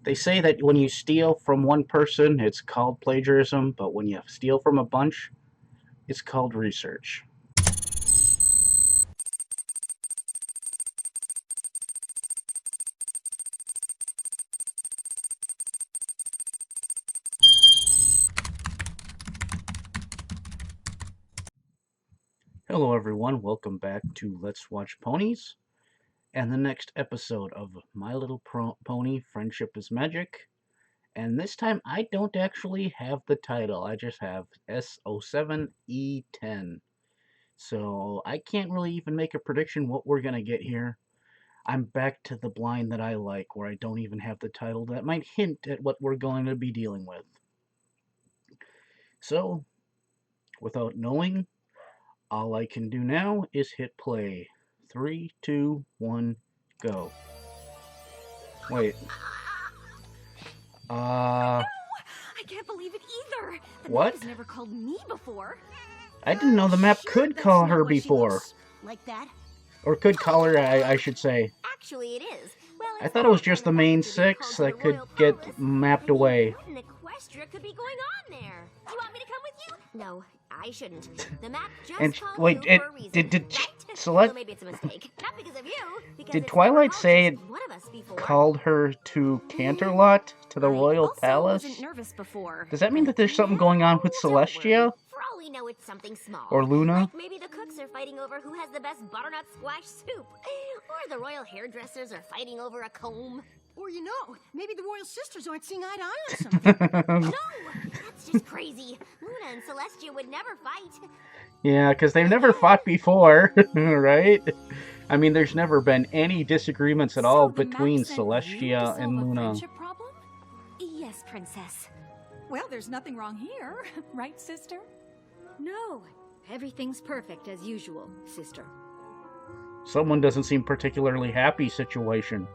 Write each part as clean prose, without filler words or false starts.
They say that when you steal from one person, it's called plagiarism, but when you steal from a bunch, it's called research. Hello everyone, welcome back to Let's Watch Ponies, and the next episode of My Little Pony Friendship is Magic. And this time I don't actually have the title, I just have S07E10. So I can't really even make a prediction what we're gonna get here. I'm back to the blind that I like, where I don't even have the title that might hint at what we're going to be dealing with. So, without knowing, all I can do now is hit play. 3, 2, 1, go. Wait. I can't believe it either. The What? map has never called me before. I didn't know the map could call her before. Like that? Or could call her, I should say. Actually, it is. Well, I thought it was just the main 6 that could get mapped away. What an Equestria could be going on there? You want me to come with you? No, I shouldn't. The map just And called wait, you for a reason, did right? Select? Well, maybe it's a mistake. Not because of you. Because Did it's Twilight never called say just one of us before. Called her to Canterlot, to the Royal Palace? Wasn't nervous before. Does that mean that there's something going on with Don't worry. Celestia? For all we know, it's something small. Or Luna? Like maybe the cooks are fighting over who has the best butternut squash soup. Or the royal hairdressers are fighting over a comb. Or, you know, maybe the royal sisters aren't seeing eye to eye on something. No! That's just crazy. Luna and Celestia would never fight. Yeah, because they've never fought before, right? I mean, there's never been any disagreements at all between Celestia and Luna. Yes, Princess. Well, there's nothing wrong here, right, sister? No, everything's perfect as usual, sister. Someone doesn't seem particularly happy situation.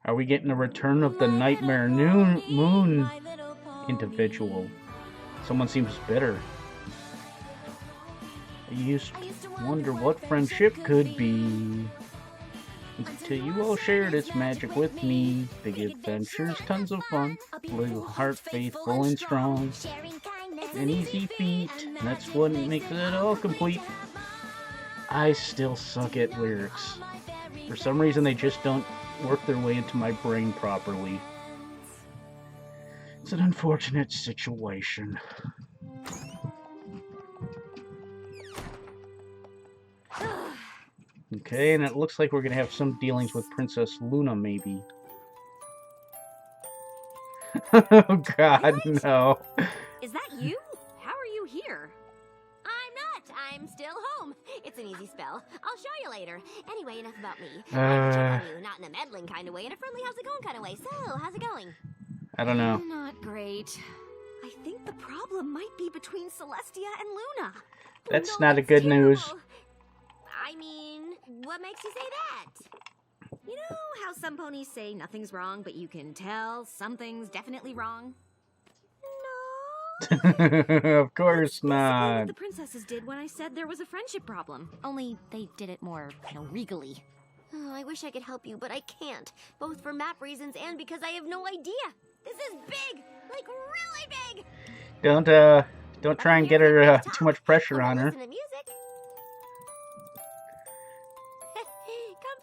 Are we getting a return of the Nightmare Moon individual? Someone seems bitter. I used to wonder what friendship could be. Until you all shared its magic with me. Big adventures, tons of fun. Blue heart, faithful and strong. An easy feat. That's what makes it all complete. I still suck at lyrics. For some reason, they just don't work their way into my brain properly. It's an unfortunate situation. Okay, and it looks like we're gonna have some dealings with Princess Luna, maybe. Oh God, no. Is that you? How are you here? I'm not. I'm still home. It's an easy spell. I'll show you later. Anyway, enough about me. I can check on you, not in a meddling kind of way, in a friendly how's it going kind of way. So, how's it going? I don't know. Not great. I think the problem might be between Celestia and Luna. That's No, not a good news. terrible. I mean, what makes you say that? You know how some ponies say nothing's wrong, but you can tell something's definitely wrong? No. Of course That's basically not. what the princesses did when I said there was a friendship problem. Only they did it more, regally. Oh, I wish I could help you, but I can't. Both for map reasons and because I have no idea. This is big! Like, really big! Don't try and get her too much pressure on her. Listen to music.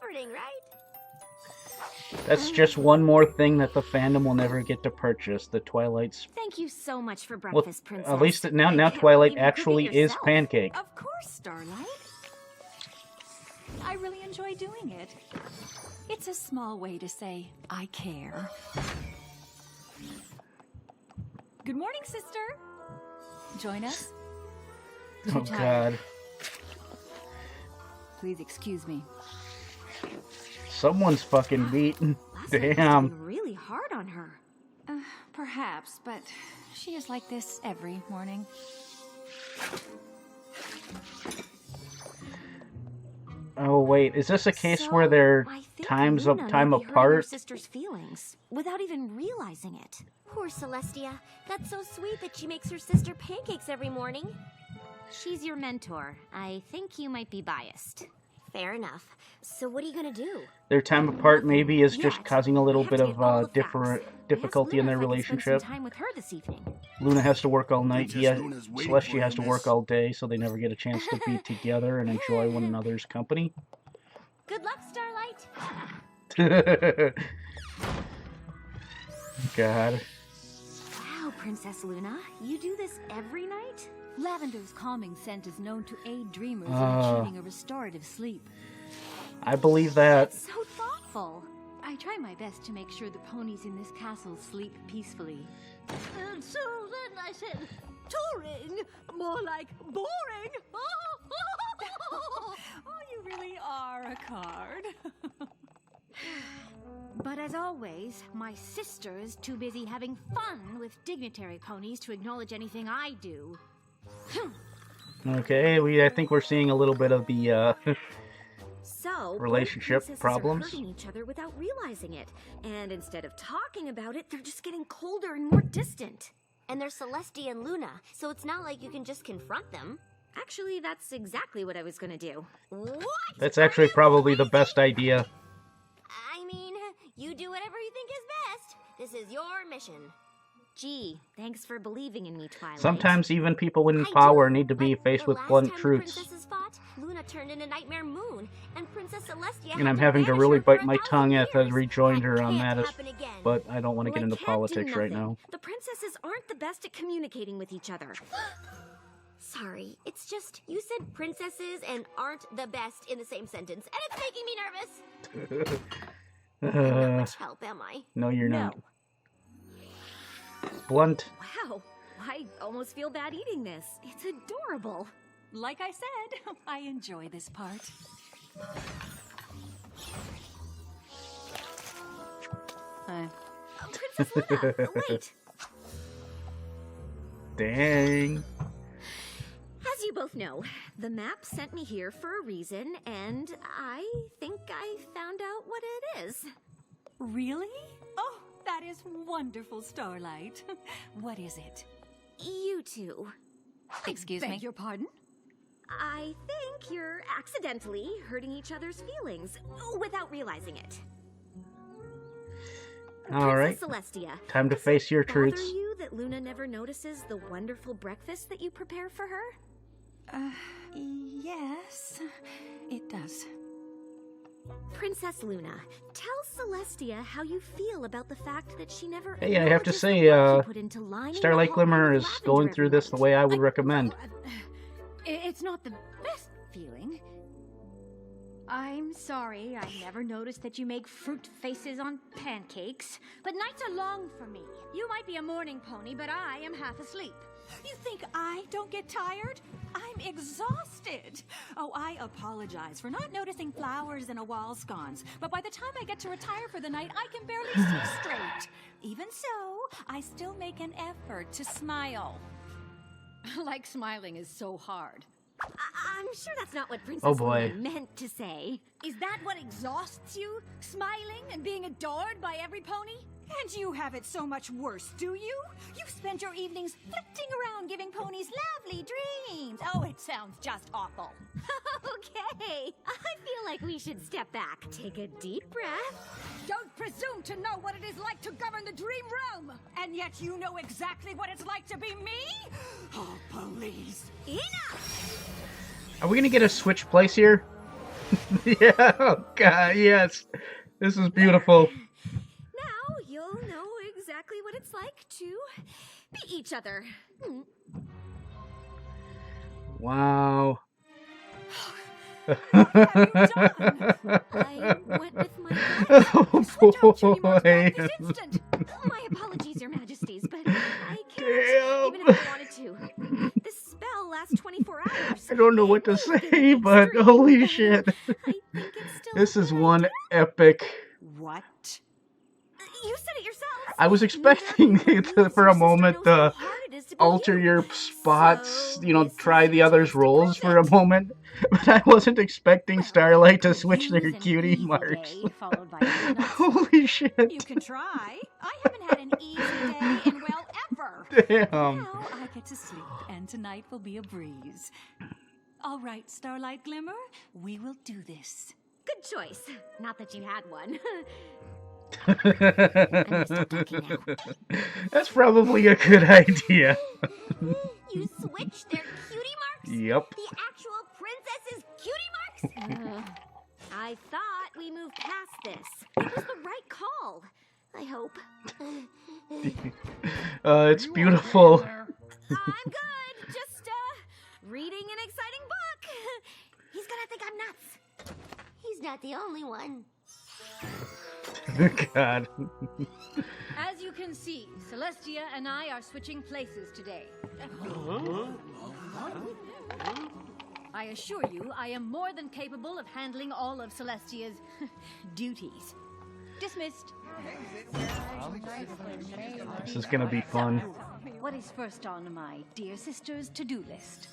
Comforting, right? That's just one more thing that the fandom will never get to purchase. The Twilight's. Thank you so much for Well, breakfast, Princess. at least now I can't Twilight believe you cooked actually it is yourself. Pancake. Of course, Starlight. I really enjoy doing it. It's a small way to say, I care. Good morning, sister. Join us. Oh God. Please excuse me. Someone's fucking beaten. Last night must have Damn. been really hard on her. Perhaps, but she is like this every morning. Oh wait, is this a case So, where they're I think time Luna may be hurting her apart? sister's feelings without even realizing it. Poor Celestia. That's so sweet that she makes her sister pancakes every morning. She's your mentor. I think you might be biased. Fair enough. So what are you gonna do? Their time apart maybe is just Yet. causing a little I have bit to get all of the facts. difficulty in Ask their Luna if I can spend some relationship. time with her this evening. Luna has to work all night. Princess Luna's waiting Celestia for has you, to work miss. all day, so they never get a chance to be together and enjoy one another's company. Good luck, Starlight. God. Wow, Princess Luna, you do this every night? Lavender's calming scent is known to aid dreamers in Ah. achieving a restorative sleep. I believe that. That's so thoughtful. I try my best to make sure the ponies in this castle sleep peacefully. And so then I said, touring? More like boring. Oh, you really are a card. But as always, my sister is too busy having fun with dignitary ponies to acknowledge anything I do. Okay, I think we're seeing a little bit of the So, both relationship princesses problems. are hurting each other without realizing it. And instead of talking about it, they're just getting colder and more distant. And they're Celestia and Luna, so it's not like you can just confront them. Actually, that's exactly what I was gonna do. What? That's actually probably the best idea. I mean, you do whatever you think is best. This is your mission. Gee, thanks for believing in me, Twilight. Sometimes even people in I power do. need to be Like faced the with last blunt time the truths. princesses fought, Luna turned into Nightmare Moon, and Princess Celestia And had I'm to having to banish really her for bite my 1,000 tongue as I years. rejoined her That on can't that, happen again. but I don't want to Well, get I into can't do politics right nothing. now. The princesses aren't the best at communicating with each other. Sorry, it's just you said princesses and aren't the best in the same sentence, and it's making me nervous. I'm not much help, am I? No, you're No. not. Blunt. Wow, I almost feel bad eating this. It's adorable. Like I said, I enjoy this part. Princess Luna, wait. Dang. As you both know, the map sent me here for a reason, and I think I found out what it is. Really? Oh, that is wonderful, Starlight. What is it? You two. Excuse me? Beg your pardon? I think you're accidentally hurting each other's feelings without realizing it. All right. Princess Celestia, Time to does face it your bother truths. you that Luna never notices the wonderful breakfast that you prepare for her? Yes, it does. Princess Luna, tell Celestia how you feel about the fact that she never Hey, I have to acknowledges say, the work you put into lining the Starlight hallway Glimmer with is lavender going every through this the night. way I would recommend. It's not the best feeling. I'm sorry, I never noticed that you make fruit faces on pancakes. But nights are long for me. You might be a morning pony, but I am half asleep. You think I don't get tired? I'm exhausted. Oh, I apologize for not noticing flowers in a wall scones, but by the time I get to retire for the night, I can barely see straight. Even so, I still make an effort to smile. Like smiling is so hard. I'm sure that's not what Princess Oh, boy. Luna meant to say. Is that what exhausts you? Smiling and being adored by every pony? And you have it so much worse, do you? You spend your evenings flitting around giving ponies lovely dreams. Oh, it sounds just awful. Okay, I feel like we should step back, take a deep breath. Don't presume to know what it is like to govern the dream realm! And yet you know exactly what it's like to be me? Oh, please. Enough! Are we gonna get a switch place here? Yeah, oh god, yes. This is beautiful. Now you'll know exactly what it's like to be each other. Wow. I went with my gut. Oh Switch out Judy Moore's boy. back this instant. My apologies, Your Majesties, but I can't, Damn. even if I wanted to. This spell lasts 24 hours. I don't know what to It may say, be but extreme, holy but shit. I think it's still This is good. one epic. What? You said it yourself. I was expecting it to, for a moment, to alter your spots, you know, try the others' roles for a moment. But I wasn't expecting Starlight to switch their cutie marks. Holy shit. You can try. I haven't had an easy day in, well, ever. Damn. Now I get to sleep, and tonight will be a breeze. All right, Starlight Glimmer, we will do this. Good choice. Not that you had one. That's probably a good idea. You switched their cutie marks? Yep. The actual princess's cutie marks? I thought we moved past this. It was the right call. I hope. It's beautiful. I'm good. Just, reading an exciting book. He's gonna think I'm nuts. He's not the only one. God. As you can see, Celestia and I are switching places today. I assure you, I am more than capable of handling all of Celestia's duties. Dismissed. This is gonna be fun. What is first on my dear sister's to-do list?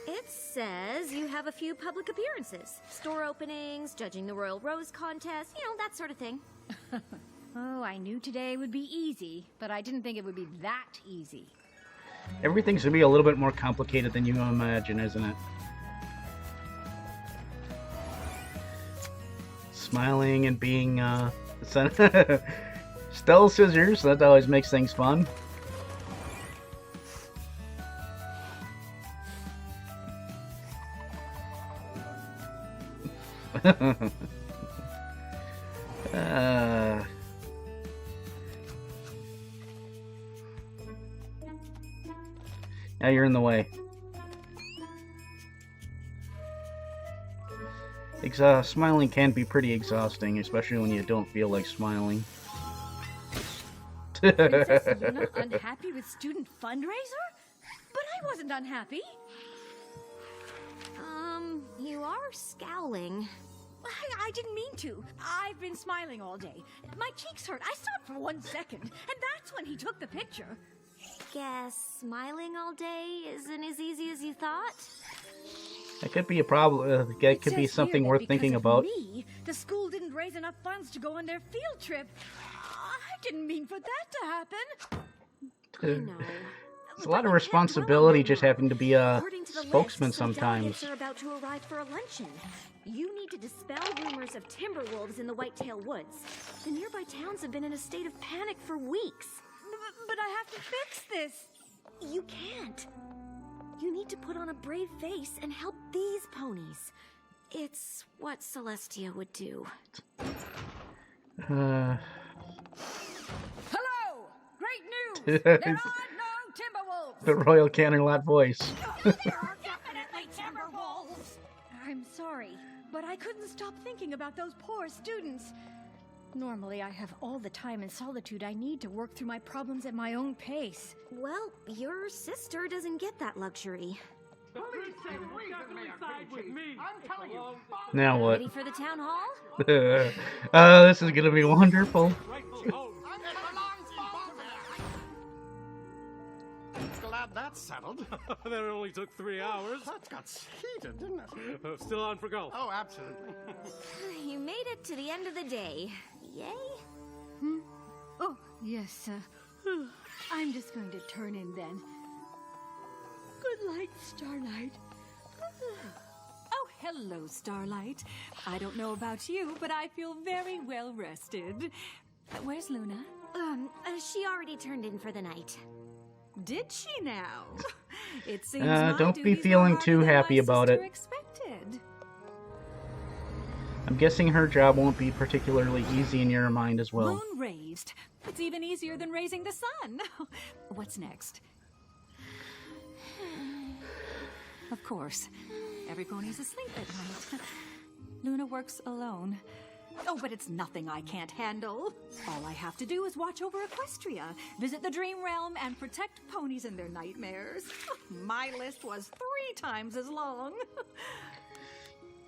It says you have a few public appearances. Store openings, judging the Royal Rose contest, you know, that sort of thing. Oh, I knew today would be easy, but I didn't think it would be that easy. Everything's gonna be a little bit more complicated than you imagine, isn't it? Smiling and being, Stella Scissors, that always makes things fun. Now you're in the way. Smiling can be pretty exhausting, especially when you don't feel like smiling. Princess Luna unhappy with student fundraiser? But I wasn't unhappy. You are scowling. I didn't mean to. I've been smiling all day. My cheeks hurt. I stopped for 1 second, and that's when he took the picture. Guess smiling all day isn't as easy as you thought? That could be a problem. That could be something worth thinking about. Me, the school didn't raise enough funds to go on their field trip. I didn't mean for that to happen. I know. It's a lot of responsibility just having to be a According to the spokesman list, some sometimes. delegates are about to arrive for a luncheon. You need to dispel rumors of timber wolves in the Whitetail Woods. The nearby towns have been in a state of panic for weeks. But I have to fix this. You can't. You need to put on a brave face and help these ponies. It's what Celestia would do. Hello! Great news! There are no timber wolves! The Royal Canterlot voice. There are definitely timber wolves! I'm sorry, but I couldn't stop thinking about those poor students. Normally, I have all the time and solitude I need to work through my problems at my own pace. Well, your sister doesn't get that luxury. Now what? Ready for the town hall? This is gonna be wonderful. Glad that's settled. That only took 3 hours. That got heated, didn't it? Still on for golf. Oh, absolutely. You made it to the end of the day. Yay? Oh, yes, I'm just going to turn in then. Good night, Starlight. Oh, hello, Starlight. I don't know about you, but I feel very well rested. Where's Luna? She already turned in for the night. Did she now? It seems don't be feeling too happy about it. Expected. I'm guessing her job won't be particularly easy in your mind as well. Moon raised. It's even easier than raising the sun. What's next? Of course, every pony's asleep at night. Luna works alone. Oh, but it's nothing I can't handle. All I have to do is watch over Equestria, visit the Dream Realm, and protect ponies in their nightmares. My list was 3 times as long.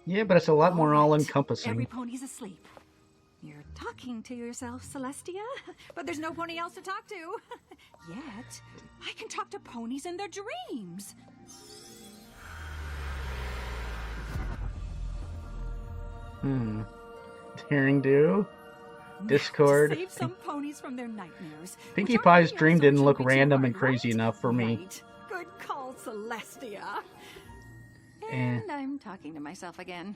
Yeah, but it's a lot more Every all-encompassing. pony's asleep. You're talking to yourself, Celestia, but there's no pony else to talk to. Yet, I can talk to ponies in their dreams. Hearing do? Discord. To save some ponies from their nightmares. Pinkie which are Pie's really dream didn't look unfortunately too random hard, and crazy right? enough for me. Right. Good call, Celestia. Eh. And I'm talking to myself again.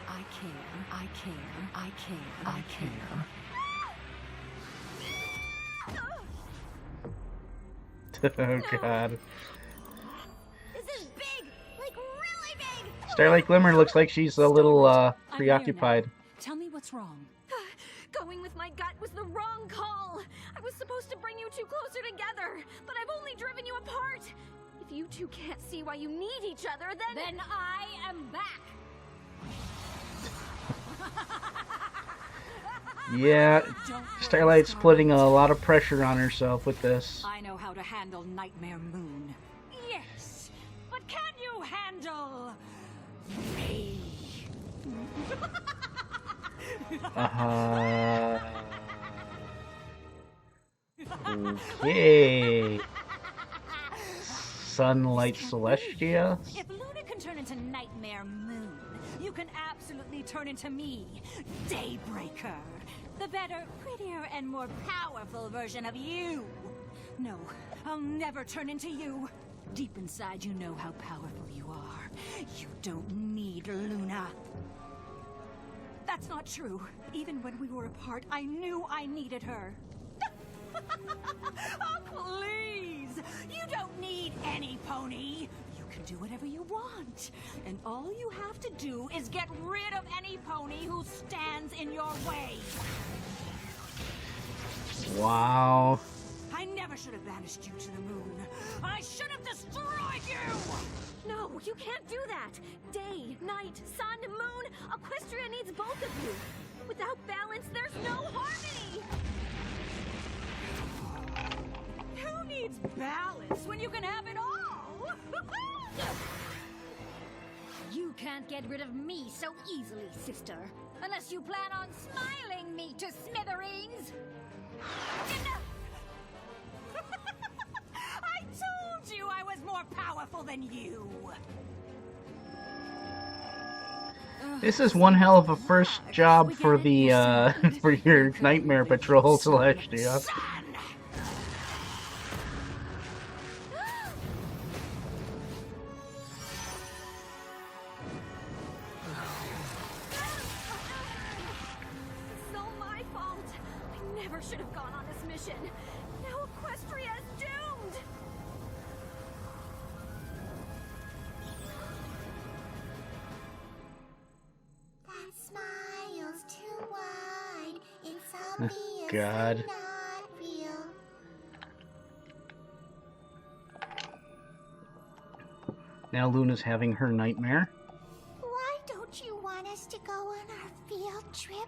I care, I care, I care, I care. Oh god. This is big! Like, really big! Starlight Glimmer looks like she's a little I'm here preoccupied. now. Tell me what's wrong. Going with my gut was the wrong call. I was supposed to bring you two closer together, but I've only driven you apart. If you two can't see why you need each other, then I am back. Yeah, Don't Starlight's worry, putting a lot of pressure on herself with this. I know how to handle Nightmare Moon. Yes, but can you handle me? Okay. Sunlight Celestia? If Luna can turn into Nightmare Moon, you can absolutely turn into me, Daybreaker. The better, prettier, and more powerful version of you. No, I'll never turn into you. Deep inside, you know how powerful you are. You don't need Luna. That's not true. Even when we were apart, I knew I needed her. Oh, please! You don't need any pony. You can do whatever you want. And all you have to do is get rid of any pony who stands in your way. Wow. I never should have banished you to the moon. I should have destroyed you! no, you can't do that. Day, night, sun, moon, Equestria needs both of you. Without balance, there's no harmony. Who needs balance when you can have it all? You can't get rid of me so easily, sister. Unless you plan on smiling me to smithereens. I told you I was more powerful than you. This is one hell of a first job for the for your Nightmare Patrol, Celestia. Son! It's all my fault. I never should have gone on this mission. Now Equestria is doomed. That smile's too wide. It's obvious God. not real. Now Luna's having her nightmare. Why don't you want us to go on our field trip?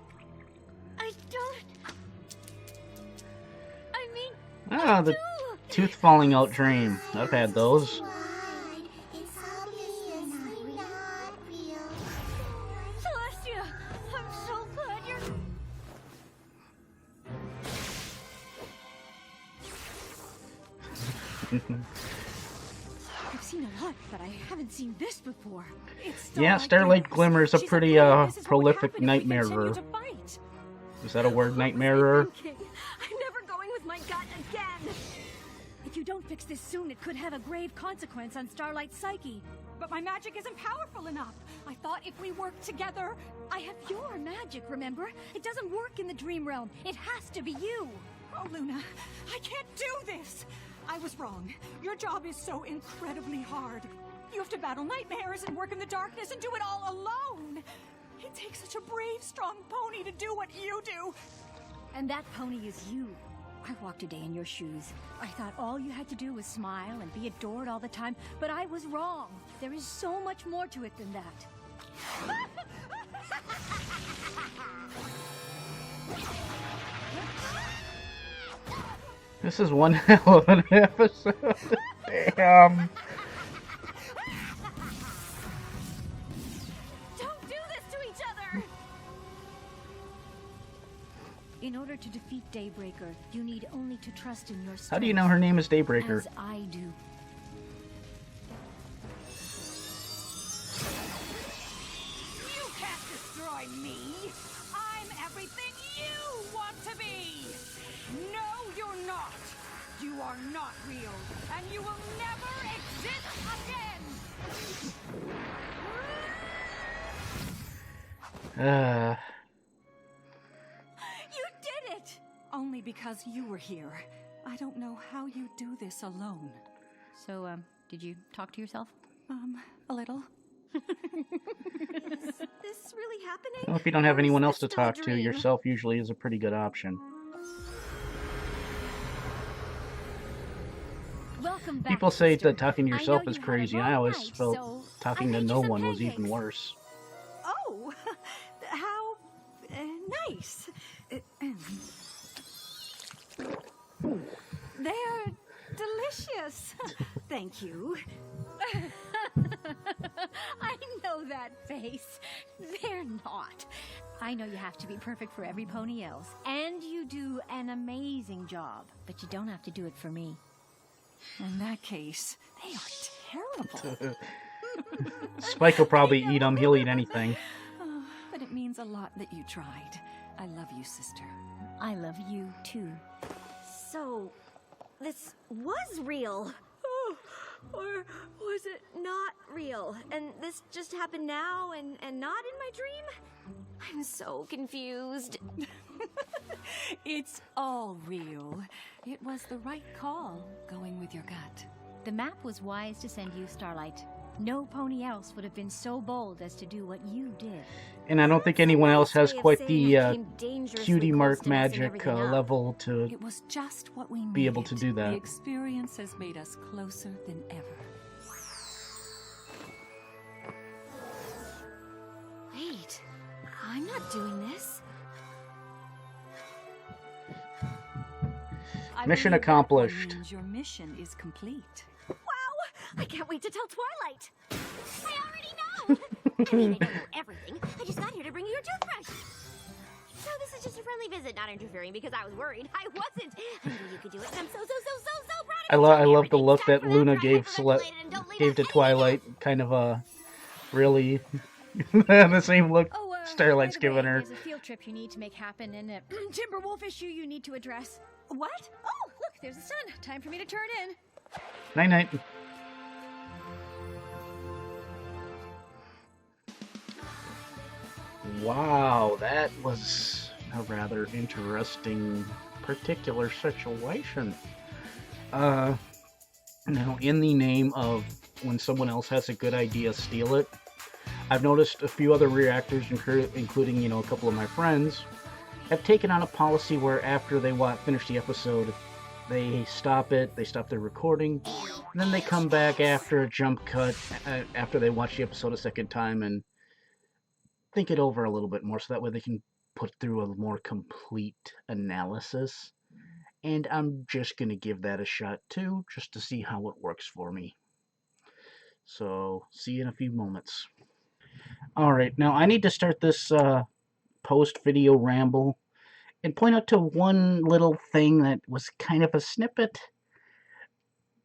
I don't. I mean, Ah, the tooth falling out dream. I've had those. Wide. It's obviously not real. Celestia, I'm so glad you're. I've seen a lot, but I haven't seen this before. It's Yeah, Starlight Glimmer is a She's pretty afraid this is what would prolific happen if we continue nightmarer. to fight. Is that a word, What was I nightmarer? thinking? I'm never going with my gut again. If you don't fix this soon, it could have a grave consequence on Starlight's psyche. But my magic isn't powerful enough. I thought if we worked together... I have your magic, remember? It doesn't work in the dream realm. It has to be you. Oh, Luna, I can't do this. I was wrong. Your job is so incredibly hard. You have to battle nightmares and work in the darkness and do it all alone. It takes such a brave, strong pony to do what you do. And that pony is you. I walked a day in your shoes. I thought all you had to do was smile and be adored all the time, but I was wrong. There is so much more to it than that. This is one hell of an episode. Damn. Don't do this to each other. In order to defeat Daybreaker, you need only to trust in yourself. How do you know her name is Daybreaker? As I do. You can't destroy me! I'm everything you want to be! No, you're not! You are not real, and you will never exist again! You did it! Only because you were here. I don't know how you do this alone. So, did you talk to yourself? A little. Is this really happening? Well, if you don't have Or is anyone this else to still a talk to, dream? yourself usually is a pretty good option. Welcome back, People say sister. that talking to I yourself know is you had a crazy. long I always night, felt so talking I to made you no some one was even pancakes. worse. Oh, how nice. They're delicious. Thank you. I know that face. They're not. I know you have to be perfect for every pony else, and you do an amazing job, but you don't have to do it for me. In that case, they are terrible. Spike will probably eat them. He'll eat anything. Oh, but it means a lot that you tried. I love you, sister. I love you, too. So, this was real. Or was it not real? And this just happened now and not in my dream? I'm so confused. It's all real. It was the right call, going with your gut. The map was wise to send you, Starlight. No pony else would have been so bold as to do what you did. And I don't think anyone else has quite the cutie mark magic level to It was just what we be able to needed. do that. The experience has made us closer than ever. Wait, I'm not doing this. I Mission believe that accomplished. means your mission is complete. Wow! I can't wait to tell Twilight. I already know. I mean, I don't know everything. I just got here to bring you your toothbrush. So this is just a friendly visit, not interfering because I was worried. I wasn't. I knew you could do it, and I'm so proud of you. I love the look that Everything's Luna time for gave that, hyperventilated, and don't leave gave us to hanging. Twilight. Kind of a really the same look Oh, Starlight's by the way, giving her. There's a field trip you need to make happen and a Timberwolf issue you need to address. What? Oh, look, there's the sun. Time for me to turn in. Night night. Wow, that was a rather interesting particular situation. Now, in the name of when someone else has a good idea, steal it. I've noticed a few other reactors, including, a couple of my friends, have taken on a policy where after they finish the episode, they stop their recording, and then they come back after a jump cut, after they watch the episode a second time, and think it over a little bit more, so that way they can put through a more complete analysis. And I'm just going to give that a shot too, just to see how it works for me. So, see you in a few moments. Alright, now I need to start this post-video ramble and point out to one little thing that was kind of a snippet,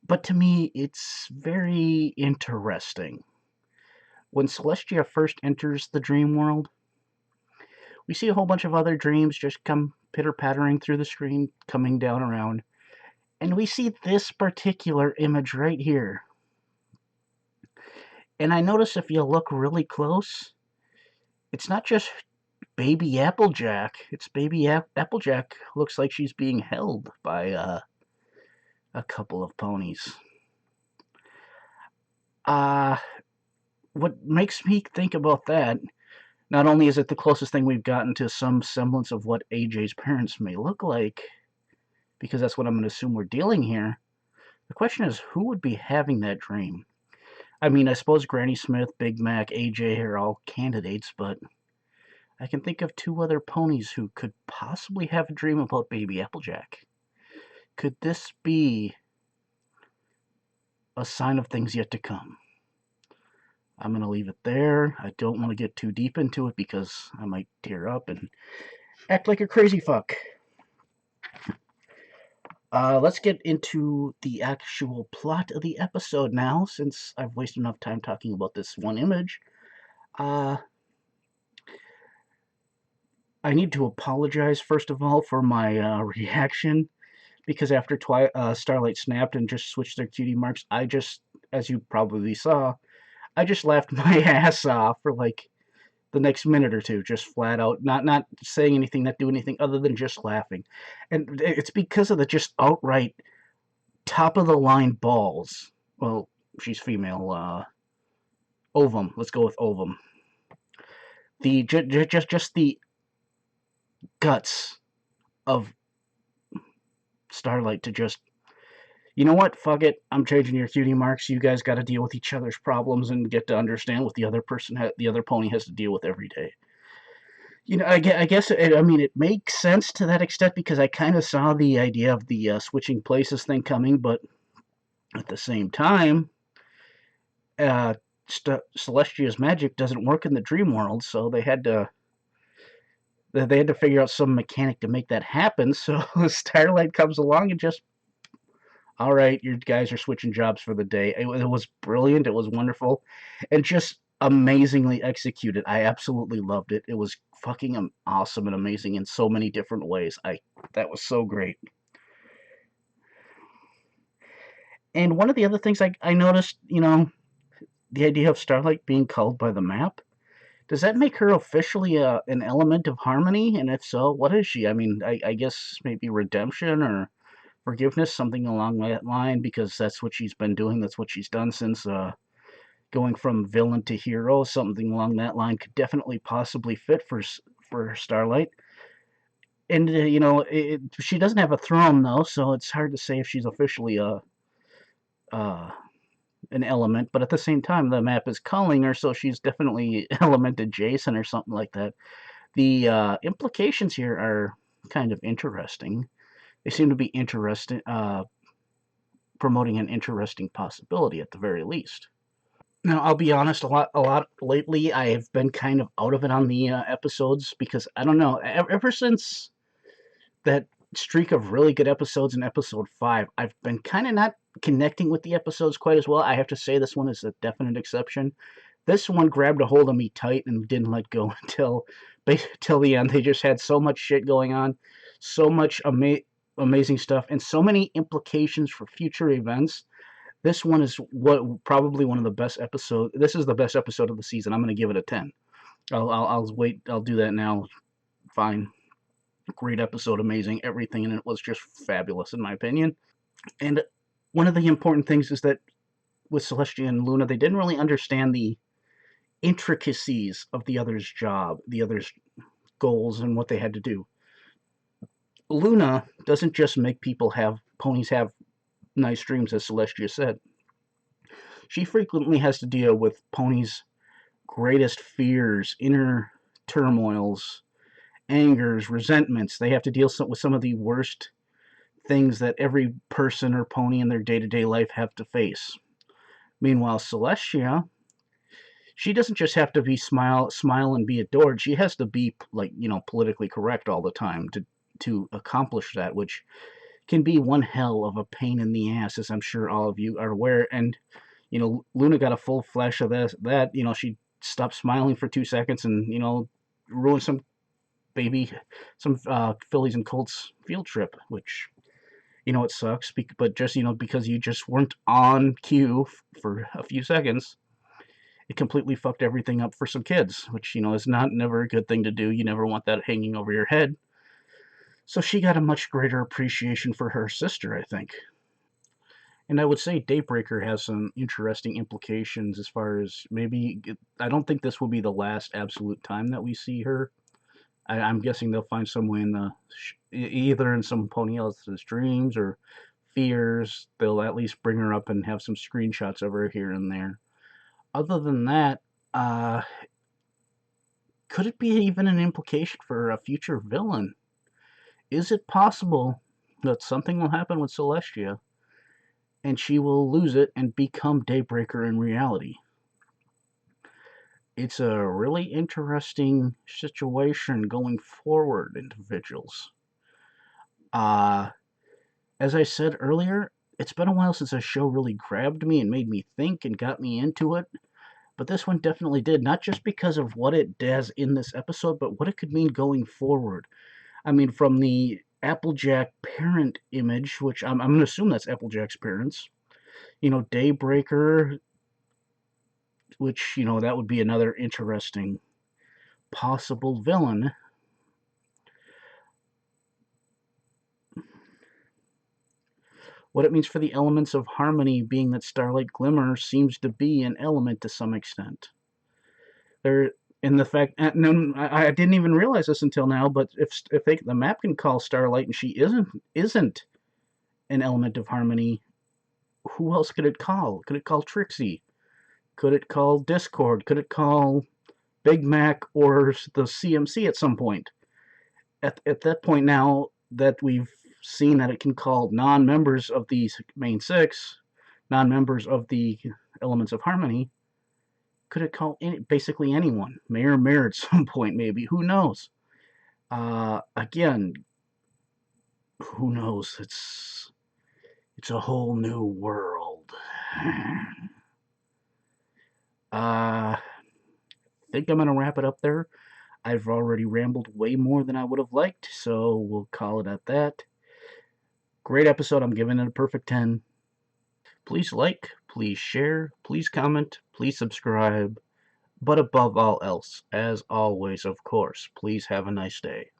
but to me it's very interesting. When Celestia first enters the dream world, we see a whole bunch of other dreams just come pitter-pattering through the screen, coming down around, and we see this particular image right here. And I notice if you look really close, it's not just baby Applejack. It's baby Applejack looks like she's being held by a couple of ponies. What makes me think about that, not only is it the closest thing we've gotten to some semblance of what AJ's parents may look like, because that's what I'm going to assume we're dealing here, the question is, who would be having that dream? I mean, I suppose Granny Smith, Big Mac, AJ are all candidates, but I can think of two other ponies who could possibly have a dream about baby Applejack. Could this be a sign of things yet to come? I'm going to leave it there. I don't want to get too deep into it because I might tear up and act like a crazy fuck. Let's get into the actual plot of the episode now, since I've wasted enough time talking about this one image. I need to apologize, first of all, for my reaction. because after Starlight snapped and just switched their cutie marks, I just, as you probably saw, I just laughed my ass off for like the next minute or two, just flat out, not saying anything, not doing anything other than just laughing. And it's because of the just outright top of the line balls. Well, she's female. Ovum. Let's go with Ovum. The just the guts of Starlight to just, you know what? Fuck it. I'm changing your cutie marks. You guys got to deal with each other's problems and get to understand what the other the other pony has to deal with every day. You know, I guess it makes sense to that extent because I kind of saw the idea of the switching places thing coming, but at the same time, Celestia's magic doesn't work in the dream world, so they had to figure out some mechanic to make that happen. So Starlight comes along and just, all right, you guys are switching jobs for the day. It was brilliant. It was wonderful, and just amazingly executed. I absolutely loved it. It was fucking awesome and amazing in so many different ways. That was so great. And one of the other things I noticed, the idea of Starlight being called by the map, does that make her officially an element of harmony? And if so, what is she? I mean, I guess maybe redemption or forgiveness, something along that line, because that's what she's been doing. That's what she's done since going from villain to hero. Something along that line could definitely possibly fit for Starlight. And she doesn't have a throne though, so it's hard to say if she's officially an element. But at the same time, the map is calling her, so she's definitely element adjacent or something like that. The implications here are kind of interesting. They seem to be interesting, promoting an interesting possibility at the very least. Now, I'll be honest, a lot lately, I have been kind of out of it on the episodes because, I don't know, ever since that streak of really good episodes in episode 5, I've been kind of not connecting with the episodes quite as well. I have to say this one is a definite exception. This one grabbed a hold of me tight and didn't let go until the end. They just had so much shit going on, so much amazing stuff, and so many implications for future events. This one is probably one of the best episodes. This is the best episode of the season. I'm going to give it a 10. I'll wait. I'll do that now. Fine. Great episode. Amazing. Everything in it was just fabulous, in my opinion. And one of the important things is that with Celestia and Luna, they didn't really understand the intricacies of the other's job, the other's goals, and what they had to do. Luna doesn't just make ponies have nice dreams, as Celestia said. She frequently has to deal with ponies' greatest fears, inner turmoils, angers, resentments. They have to deal with some of the worst things that every person or pony in their day-to-day life have to face. Meanwhile, Celestia, she doesn't just have to be smile and be adored. She has to be politically correct all the time to accomplish that, which can be one hell of a pain in the ass, as I'm sure all of you are aware. And Luna got a full flash of that. She stopped smiling for 2 seconds and ruined some Phillies and Colts field trip, which it sucks, but just because you just weren't on cue for a few seconds, it completely fucked everything up for some kids, which is never a good thing to do. You never want that hanging over your head. So she got a much greater appreciation for her sister, I think. And I would say Daybreaker has some interesting implications as far as I don't think this will be the last absolute time that we see her. I'm guessing they'll find some way either in some pony else's dreams or fears, they'll at least bring her up and have some screenshots of her here and there. Other than that, could it be even an implication for a future villain? Is it possible that something will happen with Celestia and she will lose it and become Daybreaker in reality? It's a really interesting situation going forward, individuals. As I said earlier, it's been a while since a show really grabbed me and made me think and got me into it. But this one definitely did, not just because of what it does in this episode, but what it could mean going forward. I mean, from the Applejack parent image, which I'm going to assume that's Applejack's parents. You know, Daybreaker, which, you know, that would be another interesting possible villain. What it means for the elements of harmony, being that Starlight Glimmer seems to be an element to some extent. There, in the fact, and I didn't even realize this until now, but if the map can call Starlight and she isn't an element of harmony, who else could it call? Could it call Trixie? Could it call Discord? Could it call Big Mac or the CMC at some point? At that point now that we've seen that it can call non-members of the main six, non-members of the elements of harmony, could it call basically anyone? Mayor at some point, maybe. Who knows? Again, who knows? It's a whole new world. I think I'm going to wrap it up there. I've already rambled way more than I would have liked, so we'll call it at that. Great episode. I'm giving it a perfect 10. Please like, please share, please comment, please subscribe. But above all else, as always, of course, please have a nice day.